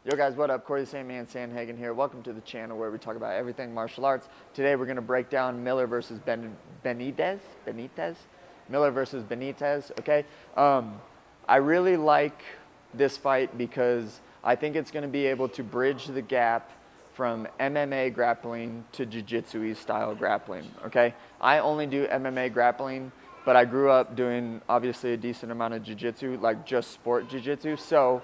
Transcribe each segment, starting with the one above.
Yo guys, what up? Corey the Sandman Sandhagen here. Welcome to the channel where we talk about everything martial arts. Today we're going to break down Miller versus Benitez. Miller versus Benitez, okay? I really like this fight because I think it's going to be able to bridge the gap from MMA grappling to jiu-jitsu style grappling, okay? I only do MMA grappling, but I grew up doing obviously a decent amount of jiu-jitsu, like just sport jiu-jitsu. So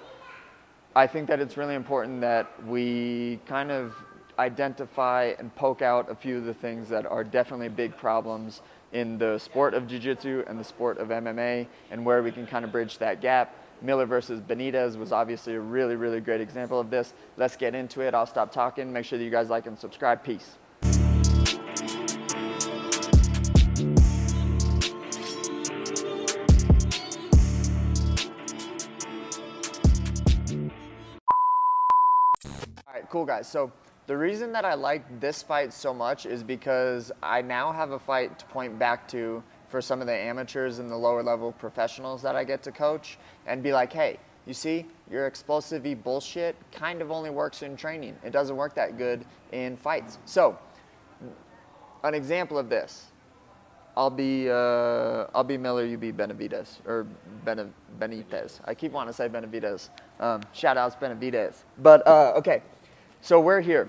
I think that it's really important that we kind of identify and poke out a few of the things that are definitely big problems in the sport of jiu-jitsu and the sport of MMA, and where we can kind of bridge that gap. Miller versus Benitez was obviously a really, really great example of this. Let's get into it. I'll stop talking. Make sure that you guys like and subscribe. Peace. All right, cool guys. So the reason that I like this fight so much is because I now have a fight to point back to for some of the amateurs and the lower level professionals that I get to coach and be like, hey, you see, your explosive-y bullshit kind of only works in training. It doesn't work that good in fights. So an example of this, I'll be Miller, you be Benavidez, or Benitez. I keep wanting to say Benavidez. Shout outs Benavidez. But okay, so we're here.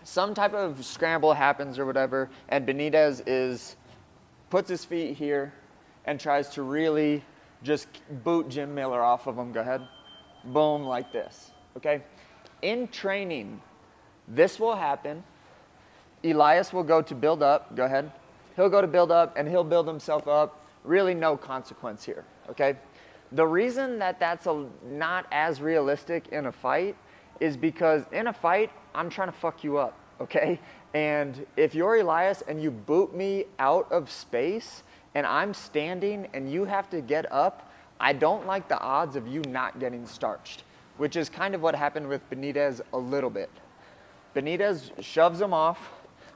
Some type of scramble happens or whatever, and Benitez puts his feet here and tries to really just boot Jim Miller off of him. Go ahead. Boom, like this. Okay? In training, this will happen. Elias will go to build up. Go ahead. He'll go to build up, and he'll build himself up. Really no consequence here. Okay? The reason that that's not as realistic in a fight is because in a fight, I'm trying to fuck you up. Okay? And if you're Elias and you boot me out of space and I'm standing and you have to get up, I don't like the odds of you not getting starched, which is kind of what happened with Benitez a little bit. Benitez shoves him off,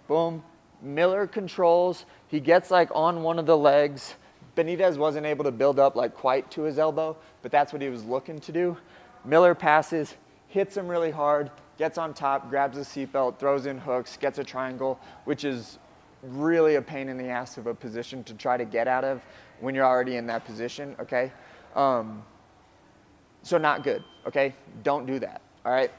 boom, Miller controls, he gets like on one of the legs. Benitez wasn't able to build up like quite to his elbow, but that's what he was looking to do. Miller passes, hits him really hard, gets on top, grabs a seatbelt, throws in hooks, gets a triangle, which is really a pain in the ass of a position to try to get out of when you're already in that position, okay? So not good, okay? Don't do that, all right?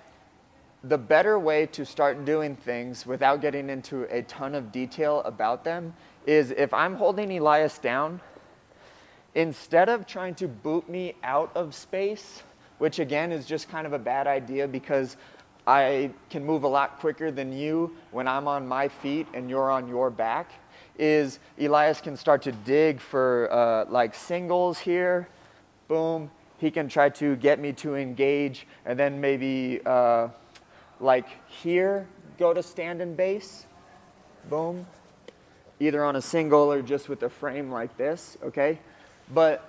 The better way to start doing things without getting into a ton of detail about them is if I'm holding Elias down, instead of trying to boot me out of space, which again is just kind of a bad idea because I can move a lot quicker than you when I'm on my feet and you're on your back, is Elias can start to dig for like singles here, boom. He can try to get me to engage and then maybe like here, go to stand and base, boom. Either on a single or just with a frame like this, okay? But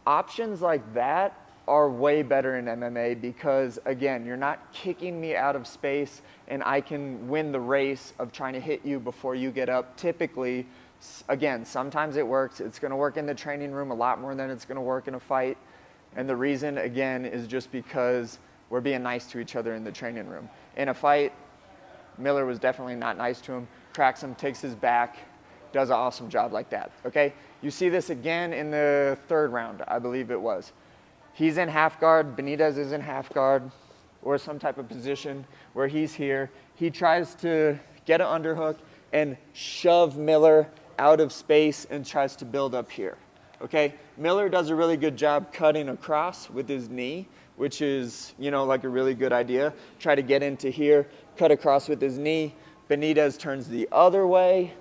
options like that are way better in MMA because, again, you're not kicking me out of space and I can win the race of trying to hit you before you get up. Typically, again, sometimes it works. It's going to work in the training room a lot more than it's going to work in a fight. And the reason, again, is just because we're being nice to each other in the training room. In a fight, Miller was definitely not nice to him, cracks him, takes his back, does an awesome job like that, okay? You see this again in the third round, I believe it was. He's in half guard, Benitez is in half guard, or some type of position where he's here. He tries to get an underhook and shove Miller out of space and tries to build up here, okay? Miller does a really good job cutting across with his knee, which is, you know, like a really good idea. Try to get into here, cut across with his knee. Benitez turns the other way,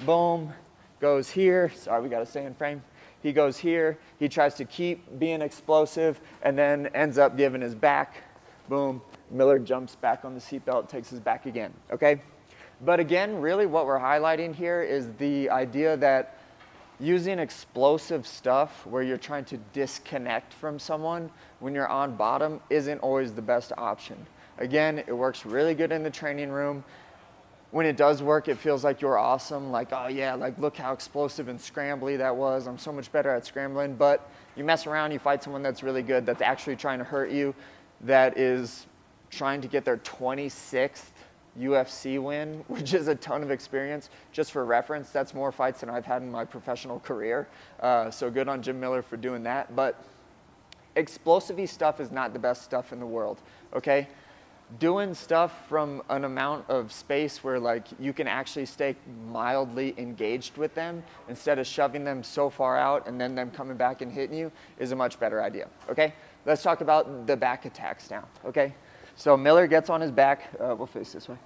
boom, goes here. Sorry, we gotta stay in frame. He goes here, he tries to keep being explosive and then ends up giving his back. Boom, Miller jumps back on the seatbelt, takes his back again, okay? But again, really what we're highlighting here is the idea that using explosive stuff where you're trying to disconnect from someone when you're on bottom isn't always the best option. Again, it works really good in the training room. When it does work, it feels like you're awesome. Like, oh yeah, like look how explosive and scrambly that was. I'm so much better at scrambling. But you mess around, you fight someone that's really good, that's actually trying to hurt you. that is trying to get their 26th UFC win, which is a ton of experience. Just for reference, that's more fights than I've had in my professional career. So good on Jim Miller for doing that. But explosive stuff is not the best stuff in the world, okay? Doing stuff from an amount of space where like you can actually stay mildly engaged with them instead of shoving them so far out and then them coming back and hitting you is a much better idea, okay? Let's talk about the back attacks now, okay? So Miller gets on his back, we'll face this way.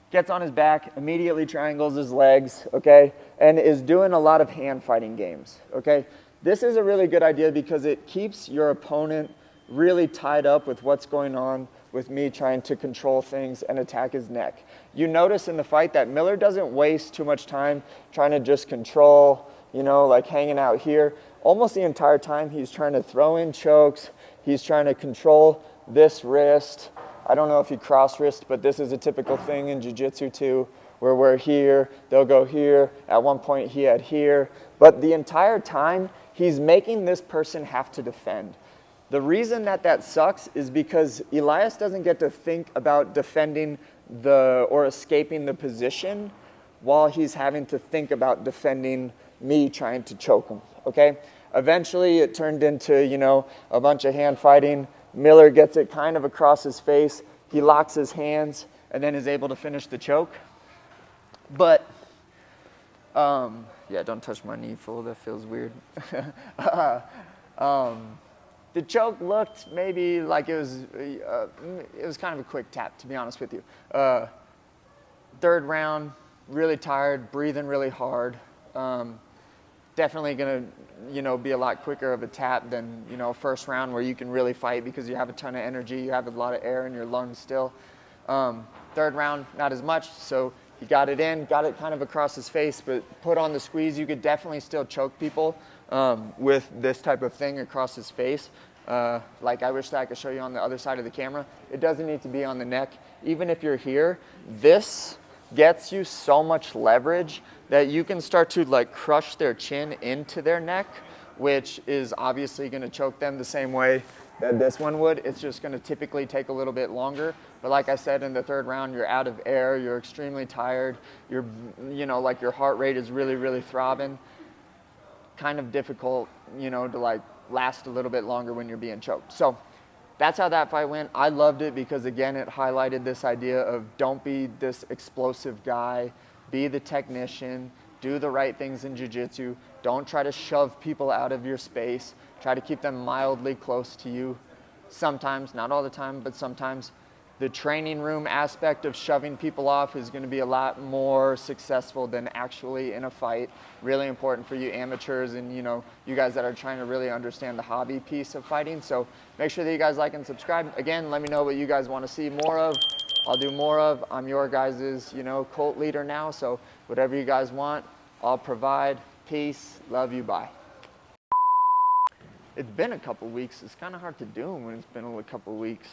Gets on his back, immediately triangles his legs, okay? And is doing a lot of hand fighting games, okay? This is a really good idea because it keeps your opponent really tied up with what's going on with me trying to control things and attack his neck. You notice in the fight that Miller doesn't waste too much time trying to just control, you know, like hanging out here. Almost the entire time he's trying to throw in chokes, he's trying to control this wrist. I don't know if he cross wrist, but this is a typical thing in jiu-jitsu too, where we're here, they'll go here. At one point he had here, but the entire time he's making this person have to defend. The reason that sucks is because Elias doesn't get to think about defending or escaping the position while he's having to think about defending me trying to choke him, okay? Eventually it turned into, you know, a bunch of hand fighting. Miller gets it kind of across his face. He locks his hands and then is able to finish the choke. But, yeah, don't touch my knee full, that feels weird. The choke looked maybe like it was kind of a quick tap, to be honest with you. Third round, really tired, breathing really hard. Definitely gonna, you know, be a lot quicker of a tap than, you know, first round where you can really fight because you have a ton of energy, you have a lot of air in your lungs still. Third round, not as much, so he got it in, got it kind of across his face, but put on the squeeze. You could definitely still choke people with this type of thing across his face. Like I wish that I could show you on the other side of the camera. It doesn't need to be on the neck. Even if you're here, this gets you so much leverage that you can start to like crush their chin into their neck, which is obviously going to choke them the same way that this one would. It's just going to typically take a little bit longer. But like I said, in the third round, you're out of air, you're extremely tired, you're, you know, like your heart rate is really, really throbbing. Kind of difficult, you know, to like last a little bit longer when you're being choked. So that's how that fight went. I loved it because, again, it highlighted this idea of don't be this explosive guy, be the technician, do the right things in jiu-jitsu. Don't try to shove people out of your space. Try to keep them mildly close to you. Sometimes, not all the time, but sometimes. The training room aspect of shoving people off is going to be a lot more successful than actually in a fight. Really important for you amateurs and, you know, you guys that are trying to really understand the hobby piece of fighting. So make sure that you guys like and subscribe. Again, let me know what you guys want to see more of. I'll do more of. I'm your guys', you know, cult leader now. So whatever you guys want, I'll provide. Peace. Love you. Bye. It's been a couple weeks. It's kind of hard to do when it's been a couple weeks.